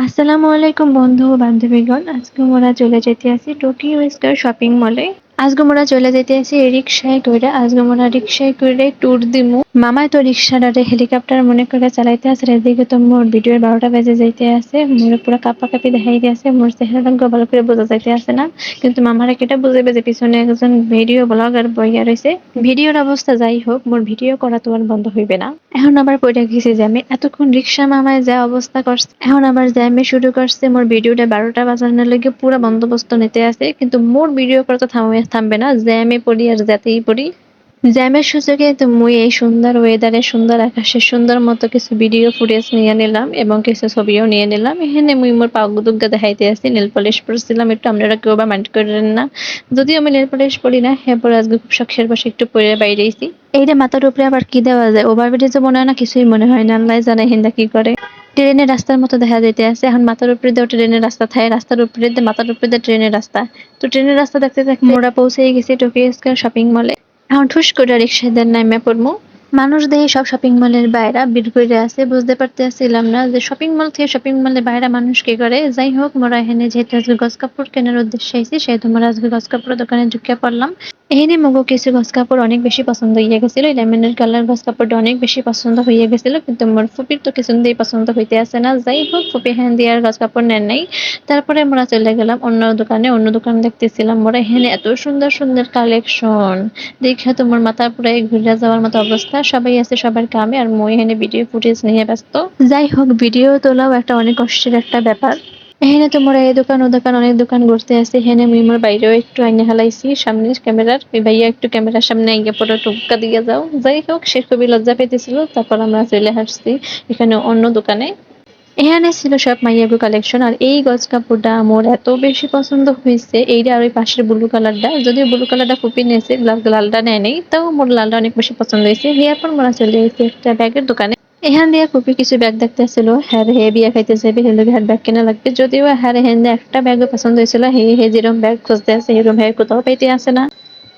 আসসালামু আলাইকুম বন্ধু ও বান্ধবীগণ। আজকে মোরা চলে যেতে আছি টোকিও স্কয়ার শপিং মলে। আজকে মোরা চলে যেতে আছি রিক্সায় কইরা। আজকে মোরা রিক্সায় কইরে ট্যুর দিমু। মামাই তো রিক্সাটারে হেলিকপ্টার মনে করে চালাইতে আছে। এদিকে তো মোর ভিডিওর 12টা বেজে যাইতে আছে। মোর পুরো কাঁপাকাঁপি দেখাইতে আছে। মোর চেহারাটা ভালো করে বোঝা যাইতে আছে না, কিন্তু মামারা কেটা বুঝাইবে যে পিছনে একজন ভিডিও ব্লগার বইয়া রয়েছে। ভিডিওর অবস্থা যাই হোক, মোর ভিডিও করা তো আর বন্ধ হইবে না। এখন আবার পড়ে গেছি জ্যামে। এতক্ষণ রিক্সা মামায় যা অবস্থা করছে, এখন আবার জ্যামে শুরু করছে। মোর ভিডিওটা 12টা বাজানোর লেগে পুরো বন্দোবস্ত নিতে আছে, কিন্তু মোর ভিডিও করা তো থামবে না। জ্যামে পড়ি আর যেতেই পড়ি। জ্যামের সুযোগে তো মুই এই সুন্দর ওয়েদারে, সুন্দর আকাশে, সুন্দর মতো কিছু ভিডিও ফুটেজ নিয়ে নিলাম এবং কিছু ছবিও নিয়ে নিলাম। এখানে মুই মোর পাগুদুগা দেখাইতে আসি। নেল পলিশ পরছিলাম একটু, আপনারা কেউ বা মাইন্ড করেন না। যদিও আমি নেল পলিশ পরি না, হ্যাঁ পরে আজকে খুব শখের বসে একটু পরে বাইরেছি। এইটা মাথার উপরে আবার কি দেওয়া যায়? ওভারব্রিজে মনে হয় না, কিছুই মনে হয় না। আল্লাহ জানে হিন্দা কি করে। ট্রেনের রাস্তার মতো দেখা যাইতে আছে। এখন মাথার উপরে দিয়ে ট্রেনের রাস্তা থাকে, রাস্তার উপরে দিয়ে মাথার উপরে দিয়ে ট্রেনের রাস্তা। তো ট্রেনের রাস্তা দেখতে দেখতে মোরা পৌঁছে গেছি টোকিও স্কয়ার শপিং মলে। এখন ঠুস করে রিক্সায় নাইমা পড়মু। মানুষ দেখে সব শপিং মলের বাইরা ভিড় করে আছে। বুঝতে পারতেছিলাম না যে শপিং মল থেকে শপিং মলের বাইরে মানুষ কি করে। যাই হোক, মোরা এখানে যেহেতু আজকে গজ কাপড় কেনার উদ্দেশ্যে আইছি, সেহেতু মোরা আজকে গজ কাপড়ের দোকানে ঢুকে পড়লাম। এখানে মগো কিছু গজ কাপড় অনেক বেশি পছন্দ হইয়া গেছিল। লেমনের কালার গজ কাপড়টা অনেক বেশি পছন্দ হইয়া গেছিল, কিন্তু মোর ফুপির তো কিছুতেই পছন্দ হইতে আসে না। যাই হোক, ফুপি হ্যান দিয়ে আর গজ কাপড় নেন নাই। তারপরে আমরা চলে গেলাম অন্য দোকানে। অন্য দোকান দেখতেছিলাম মোরা। এখানে এত সুন্দর সুন্দর কালেকশন দেখে তোমার মাথা পুরো ঘুরে যাওয়ার মতো অবস্থা। সবাই আছে সবার কামে, আর মই এখানে ভিডিও ফুটেজ নিয়ে ব্যস্ত। যাই হোক, ভিডিও তোলাও একটা অনেক কষ্টের একটা ব্যাপার। এখানে তোমার এই দোকান ও দোকান অনেক দোকান ঘুরতে আছে। এখানে মুই মোর বাইরেও একটু আইনে হালাইছি সামনে ক্যামেরার। ওই ভাইয়া একটু ক্যামেরার সামনে আইয়া পড়ে টুক্কা দিয়ে যাও। যাই হোক, সে খুবই লজ্জা পেতেছিল। তারপর আমরা চলে আসছি এখানে অন্য দোকানে। এখানে ছিল সব মাইয়াগো কালেকশন। আর এই গজ কাপড়টা আমার এত বেশি পছন্দ হয়েছে, এইটা আর ওই পাশের ব্লু কালারটা। যদিও ব্লু কালারটা ফুপি নিয়েছে, লালটা নেয় নেই, তাও মোর লালটা অনেক বেশি পছন্দ হয়েছে। এরপর মোরা চলে এসেছি একটা ব্যাগের দোকানে। এখান দিয়ে ফুপি কিছু ব্যাগ দেখতে আসছিল। হ্যাঁ হে বিয়া খাইতে যাবে, হেলে হ্যার ব্যাগ কেনা লাগবে। যদিও হ্যাঁ হেন একটা ব্যাগও পছন্দ হয়েছিল। হে যেরকম ব্যাগ খুঁজতে আছে সেরকম হ্যাঁ কোথাও পাইতে আসে না।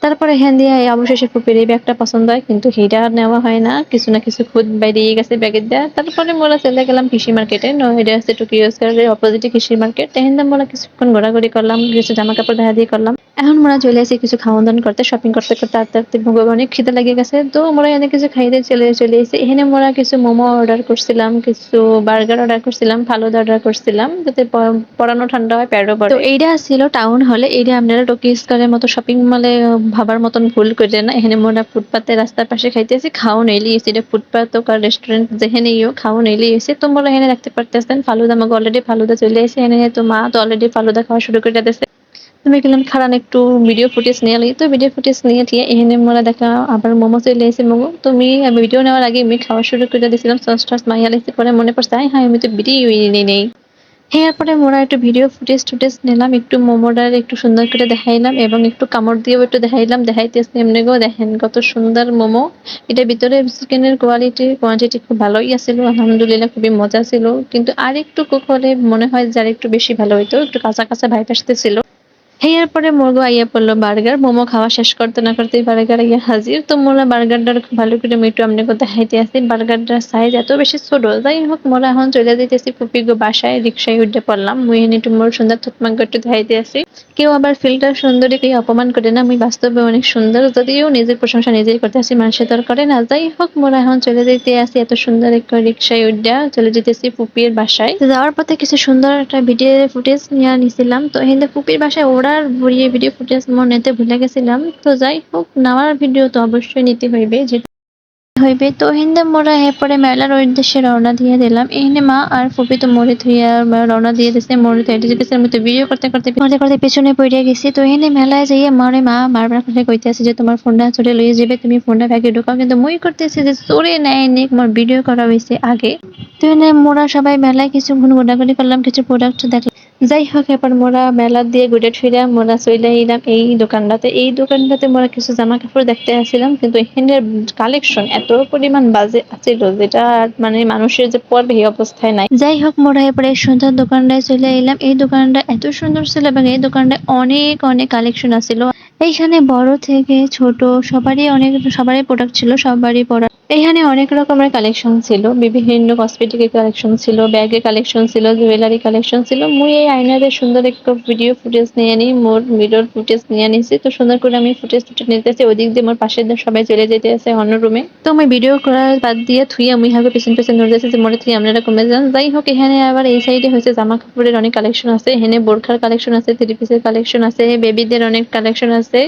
তারপরে হ্যান দিয়ে অবশেষে ফুপির এই ব্যাগটা পছন্দ হয়, কিন্তু সেইটা আর নেওয়া হয় না। কিছু না কিছু খুদ বাইরে গেছে ব্যাগের দেওয়া। তারপরে মোরা চলে গেলাম কৃষি মার্কেটে। এটা হচ্ছে টোকিও স্কয়ারের অপোজিটে কৃষি মার্কেট। এখানে মোরা কিছুক্ষণ ঘোরাঘুরি করলাম, কিছু জামা কাপড় দেখা দিয়ে করলাম। এখন মোরা চলে আসি কিছু খাওয়ান দাওয়ান করতে। শপিং করতে করতে আস্তে আস্তে অনেক খিদে লেগে গেছে, তো মোরা এনে কিছু খাইতে চলে এসেছি। এখানে মোরা কিছু মোমো অর্ডার করছিলাম, কিছু বার্গার অর্ডার করছিলাম, ফালুদা অর্ডার করছিলাম, যাতে পরানো ঠান্ডা হয়, পেটও ভরে। তো এইটা ছিল টাউন হলে। এইটা আপনারা টোকিও স্কয়ারের মতো শপিং মলে ভাবার মতন ভুল করে না। এখানে মোরা ফুটপাতে রাস্তার পাশে খাইতেছি। খাওয়া নইলি এসে, এটা ফুটপাত হোক আর রেস্টুরেন্ট যেখানেই হোক, খাওয়া নইলি এসে। তো মোরা এখানে রাখতে পারতেছেন ফালুদা। আমাকে অলরেডি ফালুদা চলে এসে। এখানে তো মা তো অলরেডি ফালুদা খাওয়া শুরু করে দিয়েছে। তুমি গেলাম খারান একটু ভিডিও ফুটেজ নিয়ে লি। তো ভিডিও ফুটেজ নিয়ে দিয়ে এখানে মোরা দেখা আবার মোমো চলে এসে। মোমো তুমি ভিডিও নেওয়ার আগে আমি খাওয়া শুরু করে দিয়েছিলাম। সস টস মাইয়া লাগছে, পরে মনে পড়ছে হ্যাঁ আমি তো ভিডিও নেই। এরপরে মোরা একটু ভিডিও ফুটেজ নিলাম, একটু মোমোটার একটু সুন্দর করে দেখাইলাম এবং একটু কামড় দিয়েও একটু দেখাইলাম। দেখাইতেছি এমনি গো, দেখেন কত সুন্দর মোমো। এটা ভিতরে চিকেনের কোয়ান্টিটি খুব ভালোই আছিল, আলহামদুলিল্লাহ খুবই মজা ছিল। কিন্তু আর একটু কুক হলে মনে হয় যে আর একটু বেশি ভালো হইতো, একটু কাঁচা কাঁচা ভাইব আসতেছিল। এরপরে মোরগো আইয়া পড়লো বার্গার। মোমো খাওয়া শেষ করতে না করতেই বার্গার আইয়া হাজির। তো মোরা বার্গারটার খুব ভালো করে একটু আমনে কথা খাইতে আসি। বার্গারটার সাইজ এত বেশি ছোট। যাই হোক, মোরা এখন চলে যাইতেছি ফুপি গো বাসায়। রিক্সায় উঠে পড়লাম। মুই এনে একটু মোর সুন্দর থতমাঙ্গ একটু দেখাইতে আসি। কেউ আবার ফিল্টার সুন্দরী কেউ অপমান করে না, আমি বাস্তবে অনেক সুন্দর। যদিও নিজের প্রশংসা নিজেই করতে আসি, মানুষের দর করে না। যাই হোক, মোরা এখন চলে যাইতে আসি এত সুন্দর একটা রিক্সায় উঠা চলে যেতেছি ফুপির বাসায়। তো যাওয়ার পথে কিছু সুন্দর একটা ভিডিও ফুটেজ নিয়ে নিছিলাম। তো এখানে ফুপির বাসায় ওড়ার ভরিয়ে ভিডিও ফুটেজ মনে নিতে ভুলে গেছিলাম। তো যাই হোক, নেওয়ার ভিডিও তো অবশ্যই নিতে হইবে তো হিন্দে মোরা এরপরে মেলার উদ্দেশ্যে রওনা দিয়ে দিলাম। এখানে মা আর ফুপি তো মরে থুইয়া রওনা দিয়ে দিচ্ছে। মরে থুইয়া যেতেছে, আমি তো ভিডিও করতে করতে করতে করতে পেছনে পড়ে গেছি। তো এখানে মেলায় যাইয়ে মা বারবার করে কইতেছে যে তোমার ফোনটা চুরি লইয়ে যাবে, তুমি ফোনটা ব্যাগে ঢুকাও। কিন্তু মই করতেছি যে চোরে নেয় নিক, মোর ভিডিও করা হয়েছে আগে। তো এখানে মোরা সবাই মেলায় কিছুক্ষণ ঘোরাঘুরি করলাম, কিছু প্রোডাক্ট দেখলাম। যাই হোক, এবার মোরা মেলা দিয়ে ঘুরে ফিরে মোরা চলে এলাম এই দোকানটাতে। এই দোকানটাতে মোরা কিছু জামা কাপড় দেখতে আসছিলাম, কিন্তু এখানে কালেকশন এত পরিমাণ বাজে আছিল যেটা মানে মানুষের যে পড়বে এই অবস্থায় নাই। যাই হোক, মোরা এরপরে সুন্দর দোকানটায় চলে এলাম। এই দোকানটা এত সুন্দর ছিল এবং এই দোকানটায় অনেক অনেক কালেকশন আছিল। এইখানে বড় থেকে ছোট সবারই প্রোডাক্ট ছিল, সবারই পরা। এখানে অনেক রকমের কালেকশন ছিল, বিভিন্ন কসমেটিকের কালেকশন ছিল, ব্যাগের কালেকশন ছিল, জুয়েলারি কালেকশন ছিল। মুই এই আয়নাতে সুন্দর একটা ভিডিও ফুটেজ নিয়ে নিই, মোর মিরর ফুটেজ নিয়ে নিছি। তো সুন্দর করে আমি ফুটেজ নিতেছি, ওদিক দিয়ে মোর পাশের দিয়ে সবাই চলে যেতে আছে অন্য রুমে। তো আমি ভিডিও করার বাদ দিয়ে থুই আমি হাগে পেছন পেছন দৌড়ে যাচ্ছি যে মোরে থুই আপনারা কমে যান। যাই হোক, এখানে আবার এই সাইডে হয়েছে জামা কাপড়ের অনেক কালেকশন আছে, এখানে বোরখার কালেকশন আছে, থ্রি পিসের কালেকশন আছে, বেবিদের অনেক কালেকশন আছে।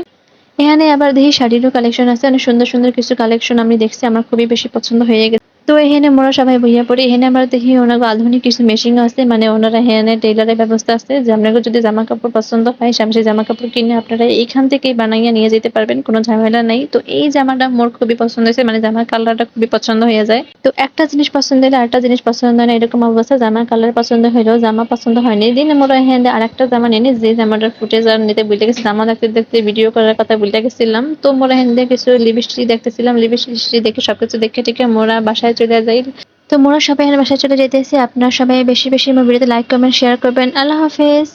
এখানে আবার দেখি শাড়িরও কালেকশন আছে, অনেক সুন্দর সুন্দর কিছু কালেকশন আমি দেখছি, আমার খুবই বেশি পছন্দ হয়ে গেছে। তো এখানে মোরা সবাই বইয়া পড়ি। এখানে আমরা দেখি ওনার আধুনিক কিছু মেশিন আছে, মানে ওনারা এখানে টেইলারের ব্যবস্থা আছে, যে আপনাকে যদি জামা কাপড় পছন্দ হয় সেই জামা কাপড় কিনে আপনারা এইখান থেকেই বানাইয়া নিয়ে যেতে পারবেন, কোনো ঝামেলা নাই। তো এই জামাটা মোর খুবই পছন্দ হয়েছে, মানে জামার কালারটা খুবই পছন্দ হয়ে যায়। তো একটা জিনিস পছন্দ হলে আরেকটা জিনিস পছন্দ হয় না, এরকম অবস্থা। জামার কালার পছন্দ হইলেও জামা পছন্দ হয়নি, দিন মোরা এখানে আরেকটা জামা নিয়ে নিই, যে জামাটার ফুটেজ আর নিতে ভুলে গেছি, জামা দেখতে দেখতে ভিডিও করার কথা ভুলে গেছিলাম। তো মোরা এখানে কিছু লিপস্টিক দেখতেছিলাম, লিপস্টিক দেখে সবকিছু দেখে টেকে মোরা বাসায় চলে যাই। তো মোরা সবাই এখানে বাসায় চলে যেতেছি। আপনারা সবাই বেশি বেশি আমার ভিডিওতে লাইক কমেন্ট শেয়ার করবেন। আল্লাহ হাফেজ।